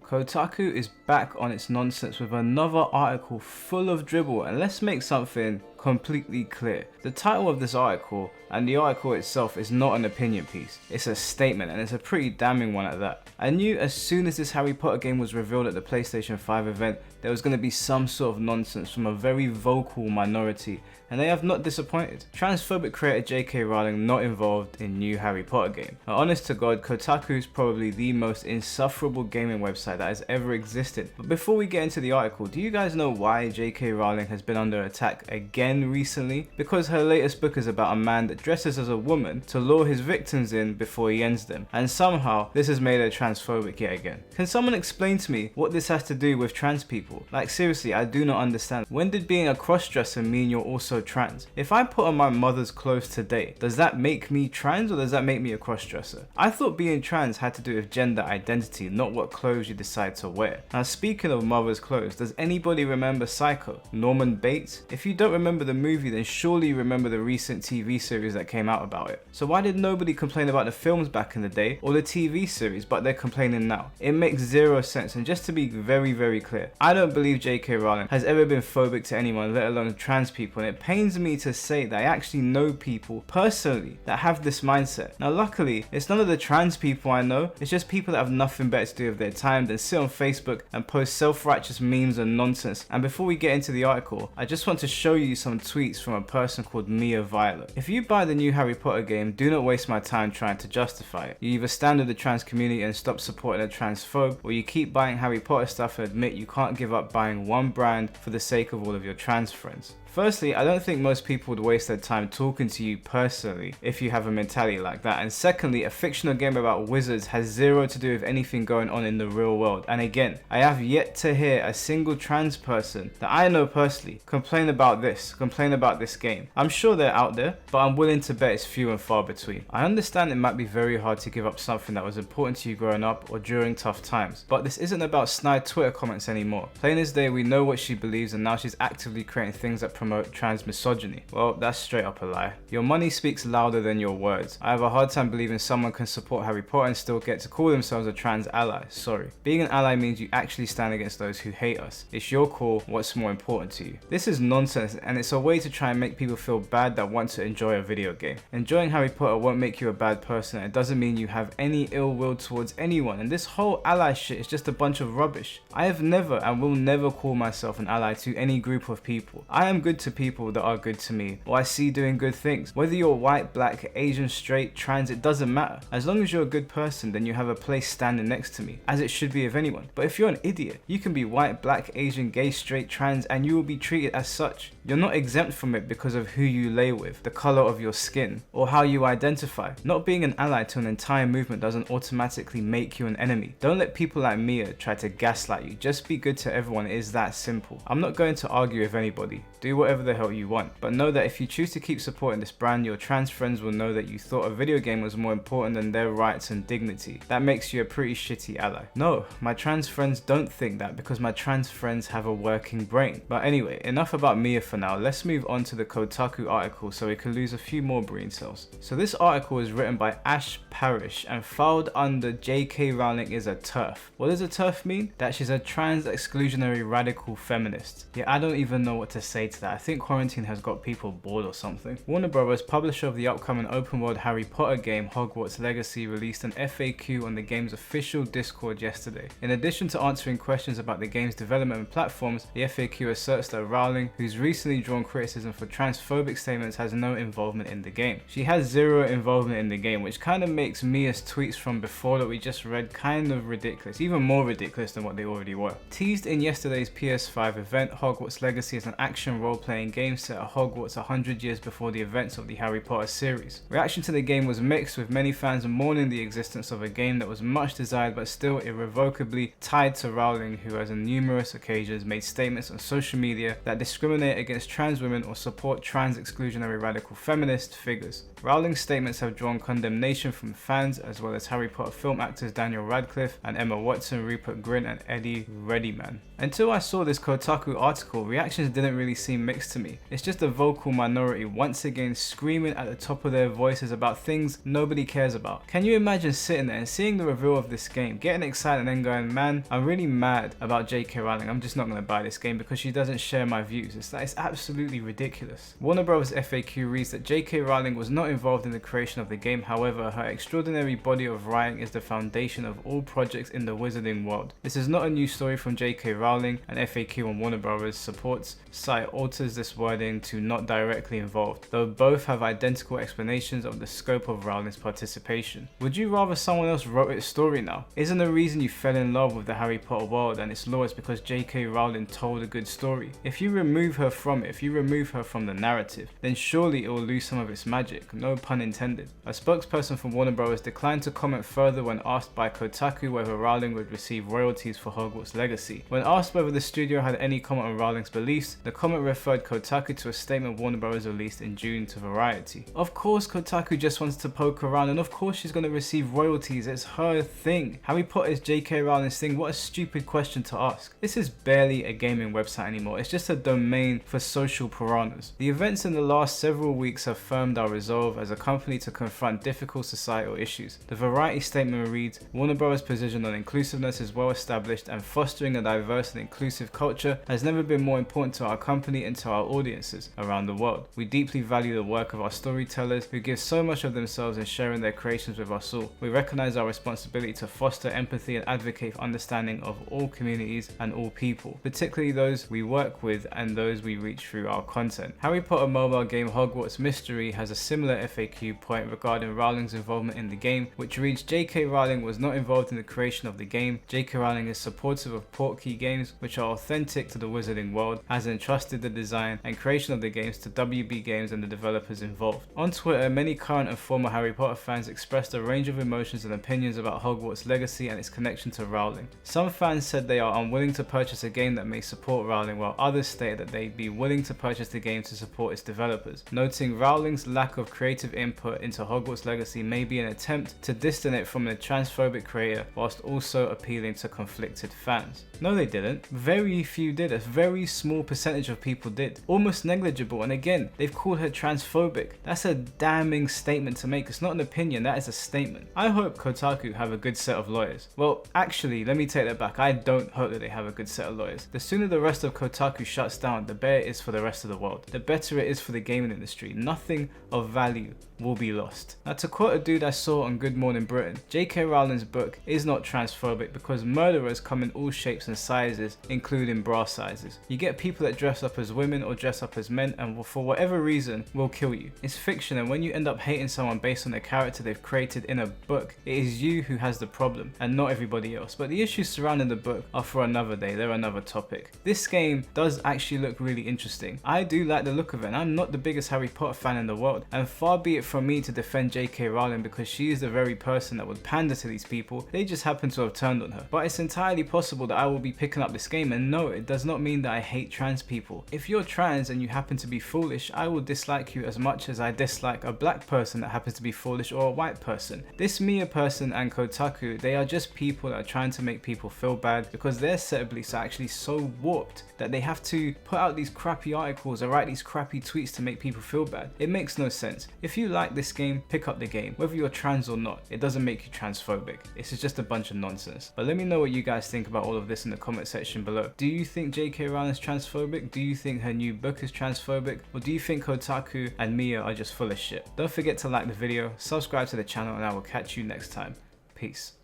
Kotaku is back on its nonsense with another article full of dribble, and let's make something completely clear. The title of this article and the article itself is not an opinion piece, it's a statement, and it's a pretty damning one at that. I knew as soon as this Harry Potter game was revealed at the PlayStation 5 event there was going to be some sort of nonsense from a very vocal minority, and they have not disappointed. Transphobic creator J.K. Rowling not involved in new Harry Potter game. Now, honest to God, Kotaku is probably the most insufferable gaming website that has ever existed. But before we get into the article, do you guys know why J.K. Rowling has been under attack again recently? Because her latest book is about a man that dresses as a woman to lure his victims in before he ends them, and somehow this has made her transphobic yet again. Can someone explain to me what this has to do with trans people? Like seriously, I do not understand. When did being a cross-dresser mean you're also trans? If I put on my mother's clothes today, does that make me trans or does that make me a cross-dresser? I thought being trans had to do with gender identity, not what clothes you decide to wear. Now speaking of mother's clothes, does anybody remember Psycho? Norman Bates? If you don't remember the movie, then surely you remember the recent TV series that came out about it. So why did nobody complain about the films back in the day or the TV series, but they're complaining now? It makes zero sense. And just to be very clear, I don't believe J.K. Rowling has ever been phobic to anyone, let alone trans people, and it pains me to say that I actually know people personally that have this mindset. Now luckily, it's none of the trans people I know, it's just people that have nothing better to do with their time than sit on Facebook and post self-righteous memes and nonsense. And before we get into the article, I just want to show you some tweets from a person called Mia Violet. If you buy the new Harry Potter game, do not waste my time trying to justify it. You either stand with the trans community and stop supporting a transphobe, or you keep buying Harry Potter stuff and admit you can't give up buying one brand for the sake of all of your trans friends. Firstly, I don't think most people would waste their time talking to you personally if you have a mentality like that. And secondly, a fictional game about wizards has zero to do with anything going on in the real world. And again, I have yet to hear a single trans person that I know personally complain about this game. I'm sure they're out there, but I'm willing to bet it's few and far between. I understand it might be very hard to give up something that was important to you growing up or during tough times, but this isn't about snide Twitter comments anymore. Plain as day, we know what she believes, and now she's actively creating things that promote trans misogyny. Well, that's straight up a lie. Your money speaks louder than your words. I have a hard time believing someone can support Harry Potter and still get to call themselves a trans ally. Sorry. Being an ally means you actually stand against those who hate us. It's your call, what's more important to you. This is nonsense, and it's a way to try and make people feel bad that want to enjoy a video game. Enjoying Harry Potter won't make you a bad person, and it doesn't mean you have any ill will towards anyone, and this whole ally shit is just a bunch of rubbish. I have never and will never call myself an ally to any group of people. I am good to people that are good to me, or I see doing good things. Whether you're white, black, Asian, straight, trans, it doesn't matter. As long as you're a good person, then you have a place standing next to me, as it should be of anyone. But if you're an idiot, you can be white, black, Asian, gay, straight, trans, and you will be treated as such. You're not exempt from it because of who you lay with, the color of your skin, or how you identify. Not being an ally to an entire movement doesn't automatically make you an enemy. Don't let people like Mia try to gaslight you. Just be good to everyone. It is that simple. I'm not going to argue with anybody. Do whatever the hell you want, but know that if you choose to keep supporting this brand, your trans friends will know that you thought a video game was more important than their rights and dignity. That makes you a pretty shitty ally. No, my trans friends don't think that, because my trans friends have a working brain. But anyway, enough about Mia for now. Let's move on to the Kotaku article so we can lose a few more brain cells. So this article is written by Ash Parrish and filed under J.K. Rowling is a TERF. What does a TERF mean? That she's a trans exclusionary radical feminist. Yeah, I don't even know what to say to that. I think quarantine has got people bored or something. Warner Bros., publisher of the upcoming open world Harry Potter game Hogwarts Legacy, released an FAQ on the game's official Discord yesterday. In addition to answering questions about the game's development and platforms, the FAQ asserts that Rowling, who's recently drawn criticism for transphobic statements, has no involvement in the game. She has zero involvement in the game, which kind of makes Mia's tweets from before that we just read kind of ridiculous, even more ridiculous than what they already were. Teased in yesterday's PS5 event, Hogwarts Legacy is an action role-playing game set at Hogwarts 100 years before the events of the Harry Potter series. Reaction to the game was mixed, with many fans mourning the existence of a game that was much desired but still irrevocably tied to Rowling, who has on numerous occasions made statements on social media that discriminate against trans women or support trans exclusionary radical feminist figures. Rowling's statements have drawn condemnation from fans as well as Harry Potter film actors Daniel Radcliffe and Emma Watson, Rupert Grint and Eddie Redmayne. Until I saw this Kotaku article, reactions didn't really seem mixed to me. It's just a vocal minority once again screaming at the top of their voices about things nobody cares about. Can you imagine sitting there and seeing the reveal of this game, getting excited and then going, man, I'm really mad about J.K. Rowling, I'm just not going to buy this game because she doesn't share my views. It's absolutely ridiculous. Warner Bros. FAQ reads that J.K. Rowling was not involved in the creation of the game, however, her extraordinary body of writing is the foundation of all projects in the wizarding world. This is not a new story from J.K. Rowling, and FAQ on Warner Bros. Supports site alters this wording to not directly involved, though both have identical explanations of the scope of Rowling's participation. Would you rather someone else wrote its story now? Isn't the reason you fell in love with the Harry Potter world and its lore is because J.K. Rowling told a good story? If you remove her from it, if you remove her from the narrative, then surely it will lose some of its magic, no pun intended. A spokesperson from Warner Bros. Declined to comment further when asked by Kotaku whether Rowling would receive royalties for Hogwarts Legacy. When asked whether the studio had any comment on Rowling's beliefs, the comment referred Kotaku to a statement Warner Bros. Released in June to Variety. Of course Kotaku just wants to poke around, and of course she's going to receive royalties, it's her thing. Harry Potter is J.K. Rowling's thing. What a stupid question to ask. This is barely a gaming website anymore, it's just a domain for social piranhas. The events in the last several weeks have firmed our resolve as a company to confront difficult societal issues. The Variety statement reads, Warner Bros. Position on inclusiveness is well established, and fostering a diverse and inclusive culture has never been more important to our company and to our audiences around the world. We deeply value the work of our storytellers who give so much of themselves in sharing their creations with us all. We recognize our responsibility to foster empathy and advocate for understanding of all communities and all people, particularly those we work with and those we reach through our content. Harry Potter mobile game Hogwarts Mystery has a similar FAQ point regarding Rowling's involvement in the game, which reads, J.K. Rowling was not involved in the creation of the game. J.K. Rowling is supportive of portkey games which are authentic to the wizarding world, has entrusted the design and creation of the games to WB Games and the developers involved. On Twitter, many current and former Harry Potter fans expressed a range of emotions and opinions about Hogwarts Legacy and its connection to Rowling. Some fans said they are unwilling to purchase a game that may support Rowling, while others stated that they'd be willing to purchase the game to support its developers, noting Rowling's lack of creative input into Hogwarts Legacy may be an attempt to distance it from the transphobic creator whilst also appealing to conflicted fans. No, they didn't. Very few did. A very small percentage of people did. Almost negligible. And again, they've called her transphobic. That's a damning statement to make. It's not an opinion, that is a statement. I hope Kotaku have a good set of lawyers. Well, actually, let me take that back. I don't hope that they have a good set of lawyers. The sooner the rest of Kotaku shuts down, the better it is for the rest of the world. The better it is for the gaming industry. Nothing of value will be lost. Now, to quote a dude I saw on Good Morning Britain, J.K. Rowling's book is not transphobic because murderers come in all shapes and sizes, including bra sizes. You get people that dress up as women or dress up as men and for whatever reason will kill you. It's fiction, and when you end up hating someone based on the character they've created in a book, it is you who has the problem and not everybody else. But the issues surrounding the book are for another day, they're another topic. This game does actually look really interesting. I do like the look of it, and I'm not the biggest Harry Potter fan in the world, and far be it from me to defend J.K. Rowling because she is the very person that would pander to these people. They just happen to have turned on her. But it's entirely possible that I will be picking up this game, and no, it does not mean that I hate trans people. If you're trans and you happen to be foolish, I will dislike you as much as I dislike a black person that happens to be foolish or a white person. This Mia person and Kotaku, they are just people that are trying to make people feel bad because their set of beliefs are actually so warped that they have to put out these crappy articles or write these crappy tweets to make people feel bad. It makes no sense. If you like this game, pick up the game. Whether you're trans or not, it doesn't make you transphobic. This is just a bunch of nonsense. But let me know what you guys think about all of this in the comment section below. Do you think J.K. Rowling is transphobic? Do you think her new book is transphobic? Or do you think Kotaku and Mia are just full of shit? Don't forget to like the video, subscribe to the channel, and I will catch you next time. Peace.